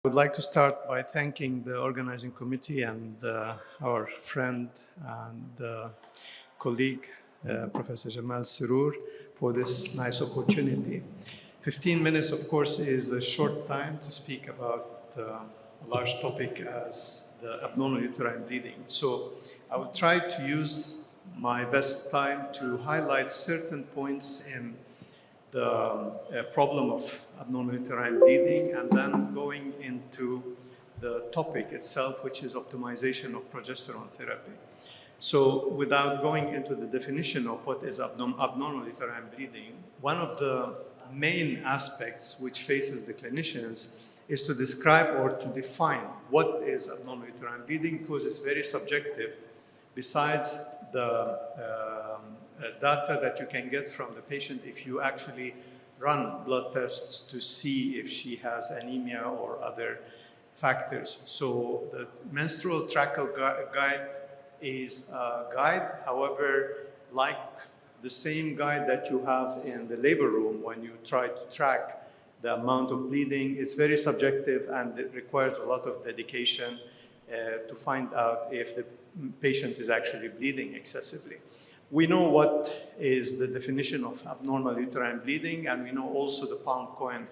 I would like to start by thanking the organizing committee and our friend and colleague, Professor Jamal Surur, for this nice opportunity. 15 minutes, of course, is a short time to speak about a large topic as the abnormal uterine bleeding. So I will try to use my best time to highlight certain points in the problem of abnormal uterine bleeding, and then going into the topic itself, which is optimization of progesterone therapy. So without going into the definition of what is abnormal uterine bleeding, one of the main aspects which faces the clinicians is to describe or to define what is abnormal uterine bleeding, because it's very subjective. Besides the data that you can get from the patient if you actually run blood tests to see if she has anemia or other factors. So the menstrual tracker guide is a guide. However, like the same guide that you have in the labor room when you try to track the amount of bleeding, it's very subjective and it requires a lot of dedication to find out if the patient is actually bleeding excessively. We know what is the definition of abnormal uterine bleeding, and we know also the Palm-Cohen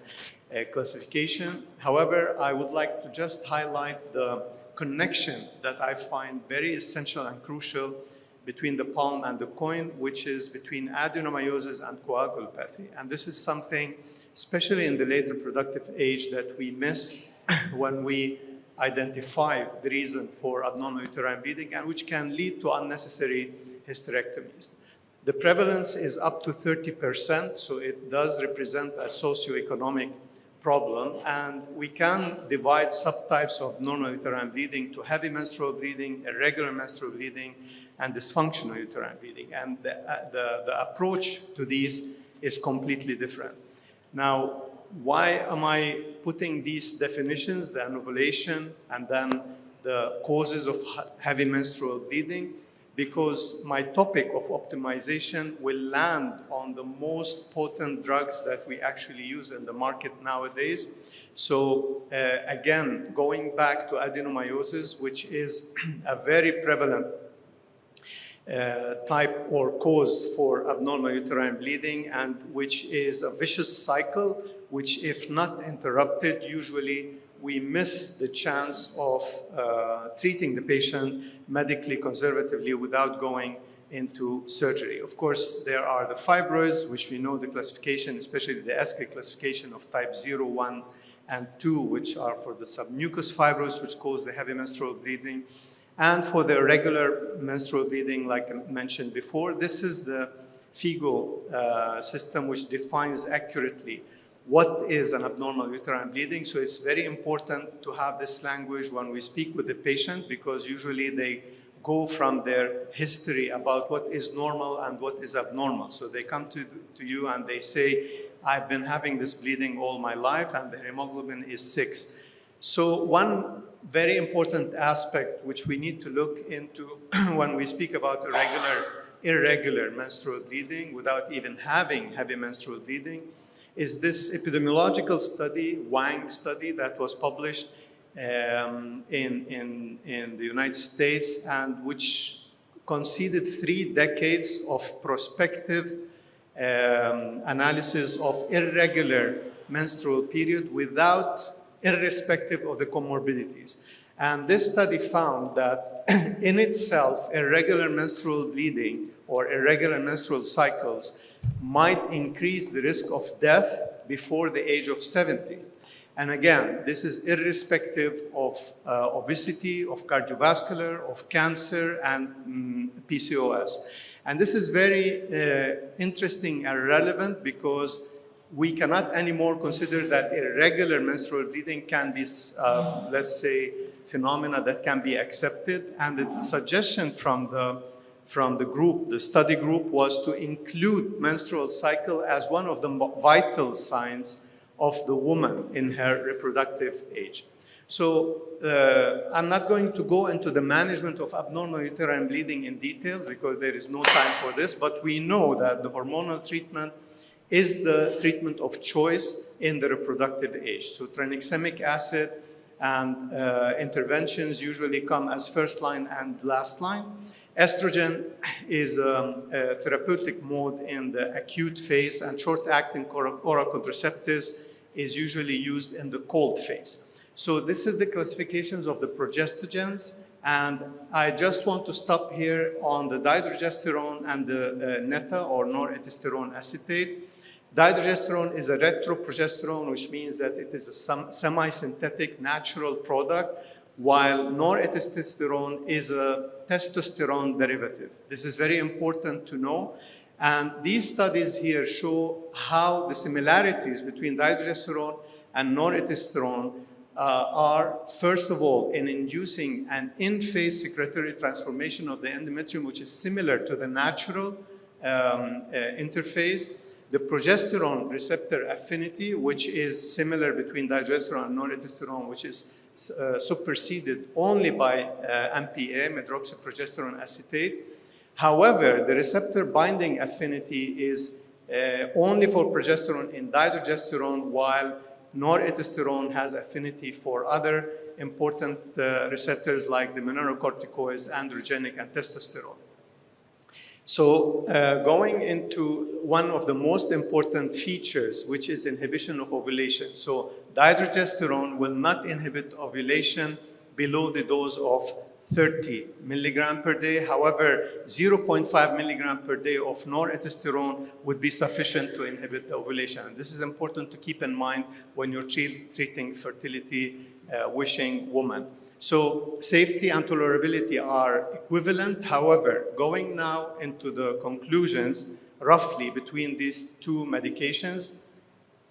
classification. However, I would like to just highlight the connection that I find very essential and crucial between the Palm and the Cohen, which is between adenomyosis and coagulopathy. And this is something, especially in the late reproductive age, that we miss when we identify the reason for abnormal uterine bleeding, and which can lead to unnecessary hysterectomies. The prevalence is up to 30%, so it does represent a socioeconomic problem, and we can divide subtypes of abnormal uterine bleeding to heavy menstrual bleeding, irregular menstrual bleeding, and dysfunctional uterine bleeding. And the approach to these is completely different. Now, why am I putting these definitions, the anovulation, and then the causes of heavy menstrual bleeding? Because my topic of optimization will land on the most potent drugs that we actually use in the market nowadays. So again, going back to adenomyosis, which is a very prevalent type or cause for abnormal uterine bleeding, and which is a vicious cycle, which if not interrupted, usually we miss the chance of treating the patient medically conservatively without going into surgery. Of course, there are the fibroids, which we know the classification, especially the ESCA classification of type 0, 1, and 2, which are for the submucous fibroids, which cause the heavy menstrual bleeding. And for the irregular menstrual bleeding, like I mentioned before, this is the FIGO system, which defines accurately what is an abnormal uterine bleeding. So it's very important to have this language when we speak with the patient, because usually they go from their history about what is normal and what is abnormal. So they come to you and they say, I've been having this bleeding all my life and the hemoglobin is 6. So one very important aspect which we need to look into when we speak about irregular menstrual bleeding without even having heavy menstrual bleeding is this epidemiological study, Wang study, that was published in the United States, and which conceded 3 decades of prospective analysis of irregular menstrual period irrespective of the comorbidities. And this study found that in itself, irregular menstrual bleeding or irregular menstrual cycles might increase the risk of death before the age of 70. And again, this is irrespective of obesity, of cardiovascular, of cancer, and PCOS. And this is very interesting and relevant, because we cannot anymore consider that irregular menstrual bleeding can be, let's say, phenomena that can be accepted. And the suggestion from the group, the study group, was to include menstrual cycle as one of the vital signs of the woman in her reproductive age. So I'm not going to go into the management of abnormal uterine bleeding in detail, because there is no time for this, but we know that the hormonal treatment is the treatment of choice in the reproductive age. So tranexamic acid and interventions usually come as first line and last line. Estrogen is a therapeutic mode in the acute phase, and short-acting oral contraceptives is usually used in the cold phase. So this is the classifications of the progestogens, and I just want to stop here on the dihydrogesterone and the neta or noretesterone acetate. Dihydrogesterone is a retroprogesterone, which means that it is a semi-synthetic natural product, while noretestosterone is a testosterone derivative. This is very important to know. And these studies here show how the similarities between dihydrogesterone and noretestosterone are, first of all, in inducing an in-phase secretory transformation of the endometrium, which is similar to the natural interphase. The progesterone receptor affinity, which is similar between dihydrogesterone and noretestosterone, which is superseded only by MPA, medroxyprogesterone acetate. However, the receptor binding affinity is only for progesterone in dihydrogesterone, while noretestosterone has affinity for other important receptors like the mineralocorticoids, androgenic, and testosterone. So going into one of the most important features, which is inhibition of ovulation. So dihydrogesterone will not inhibit ovulation below the dose of 30 milligram per day. However, 0.5 milligram per day of noretestosterone would be sufficient to inhibit the ovulation. And this is important to keep in mind when you're treating fertility wishing women. So safety and tolerability are equivalent. However, going now into the conclusions, roughly between these two medications,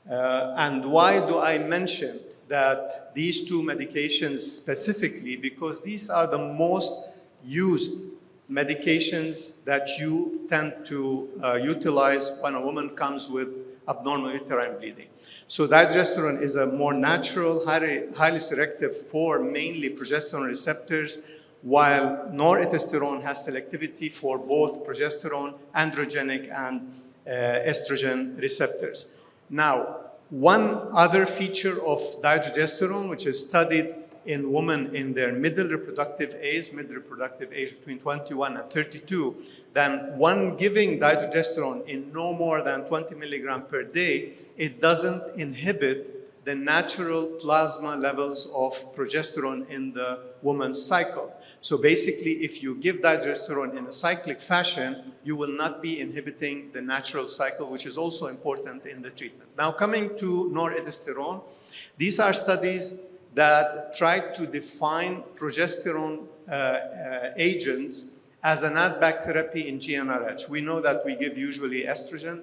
and why do I mention that these two medications specifically? Because these are the most used medications that you tend to utilize when a woman comes with abnormal uterine bleeding. So dihydrogesterone is a more natural, highly selective for mainly progesterone receptors, while noretestosterone has selectivity for both progesterone, androgenic, and estrogen receptors. Now, one other feature of dihydrogesterone, which is studied in women in their middle reproductive age between 21 and 32, then one giving dihydrogesterone in no more than 20 milligram per day, it doesn't inhibit the natural plasma levels of progesterone in the woman's cycle. So basically, if you give dihydrogesterone in a cyclic fashion, you will not be inhibiting the natural cycle, which is also important in the treatment. Now, coming to noretestosterone, these are studies that try to define progesterone agents as an add-back therapy in GnRH. We know that we give usually estrogen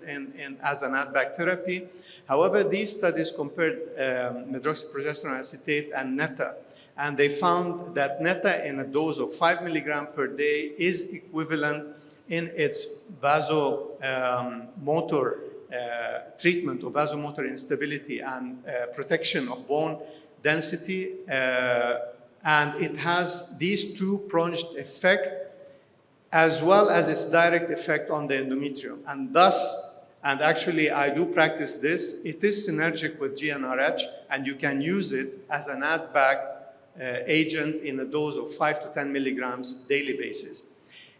as an add-back therapy. However, these studies compared medroxyprogesterone acetate and neta, and they found that neta in a dose of 5 milligram per day is equivalent in its vasomotor treatment of vasomotor instability and protection of bone density, and it has these two-pronged effect as well as its direct effect on the endometrium. And thus, and actually I do practice this, it is synergic with GnRH, and you can use it as an add-back agent in a dose of 5 to 10 milligrams daily basis.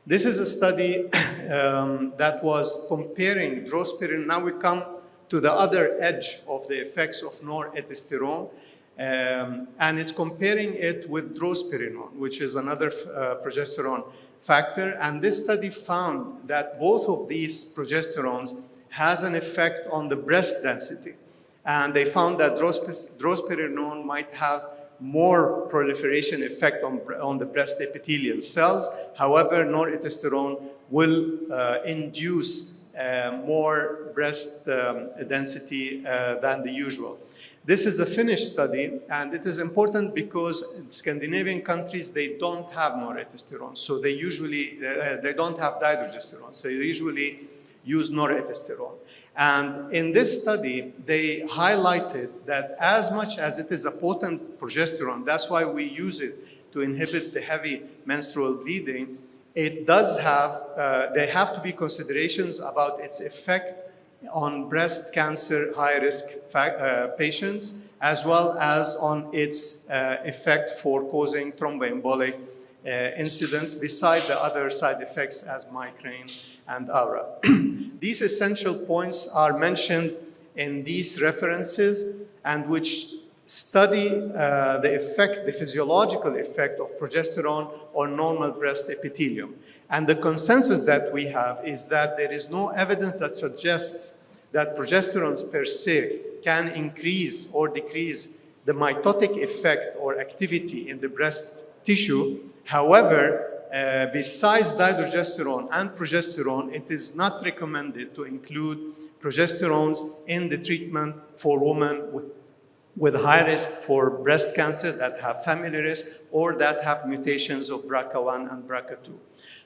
This is a study that was comparing drospirenone. Now we come to the other edge of the effects of noretestosterone, and it's comparing it with drospirenone, which is another progesterone factor. And this study found that both of these progesterones has an effect on the breast density. And they found that drospirenone might have more proliferation effect on the breast epithelial cells. However, noretestosterone will induce more breast density than the usual. This is the Finnish study, and it is important because in Scandinavian countries, they don't have noretestosterone. So they usually, they don't have dihydrogesterone. So they usually use noretestosterone. And in this study, they highlighted that as much as it is a potent progesterone, that's why we use it to inhibit the heavy menstrual bleeding, it does have, there have to be considerations about its effect on breast cancer high-risk patients, as well as on its effect for causing thromboembolic incidents, beside the other side effects as migraine and aura. These essential points are mentioned in these references, and which study the effect, the physiological effect of progesterone on normal breast epithelium. And the consensus that we have is that there is no evidence that suggests that progesterones per se can increase or decrease the mitotic effect or activity in the breast tissue. However, besides dydrogesterone and progesterone, it is not recommended to include progesterones in the treatment for women with high risk for breast cancer that have family risk or that have mutations of BRCA1 and BRCA2.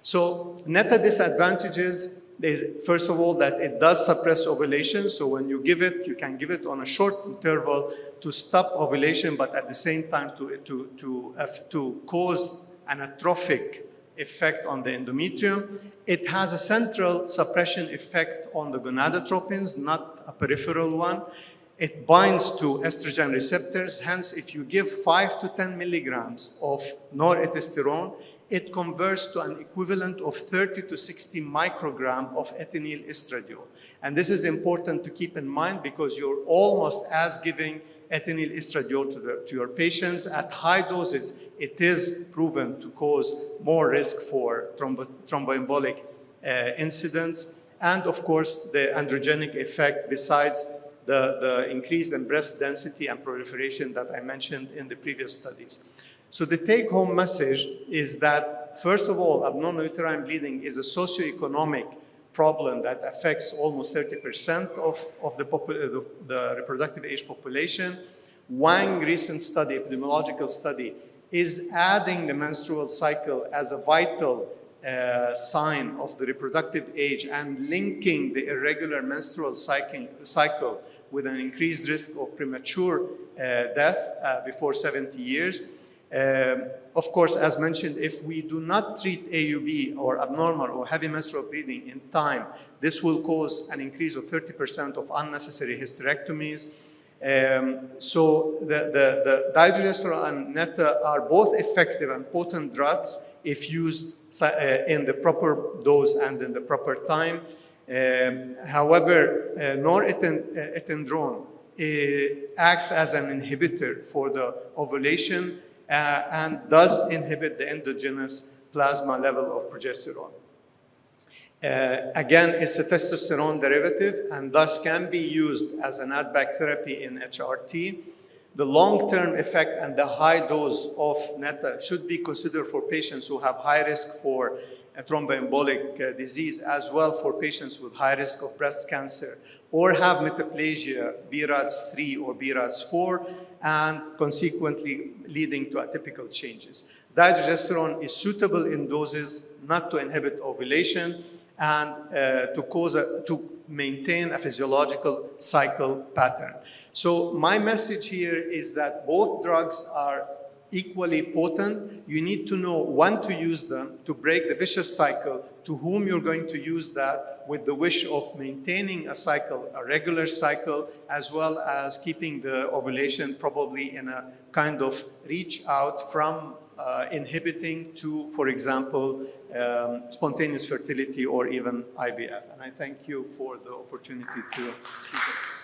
So NETA disadvantages is, first of all, that it does suppress ovulation. So when you give it, you can give it on a short interval to stop ovulation, but at the same time to cause an atrophic effect on the endometrium. It has a central suppression effect on the gonadotropins, not a peripheral one. It binds to estrogen receptors. Hence, if you give 5 to 10 milligrams of noretesterone, it converts to an equivalent of 30 to 60 microgram of ethinyl estradiol. And this is important to keep in mind because you're almost as giving ethinyl estradiol to your patients at high doses. It is proven to cause more risk for thromboembolic incidents. And of course, the androgenic effect besides the increase in breast density and proliferation that I mentioned in the previous studies. So the take-home message is that, first of all, abnormal uterine bleeding is a socioeconomic problem that affects almost 30% of the reproductive age population. Wang recent study, epidemiological study, is adding the menstrual cycle as a vital sign of the reproductive age and linking the irregular menstrual cycle with an increased risk of premature death before 70 years. Of course, as mentioned, if we do not treat AUB or abnormal or heavy menstrual bleeding in time, this will cause an increase of 30% of unnecessary hysterectomies. So the dydrogesterone and NETA are both effective and potent drugs if used in the proper dose and in the proper time. However, norepinephrine acts as an inhibitor for the ovulation and does inhibit the endogenous plasma level of progesterone. Again, it's a testosterone derivative and thus can be used as an add-back therapy in HRT. The long-term effect and the high dose of NETA should be considered for patients who have high risk for thromboembolic disease, as well for patients with high risk of breast cancer or have metaplasia, BRADS 3 or BRADS 4, and consequently leading to atypical changes. Dydrogesterone is suitable in doses not to inhibit ovulation and to maintain a physiological cycle pattern. So my message here is that both drugs are equally potent. You need to know when to use them to break the vicious cycle, to whom you're going to use that, with the wish of maintaining a cycle, a regular cycle, as well as keeping the ovulation probably in a kind of reach out from inhibiting to, for example, spontaneous fertility or even IVF. And I thank you for the opportunity to speak.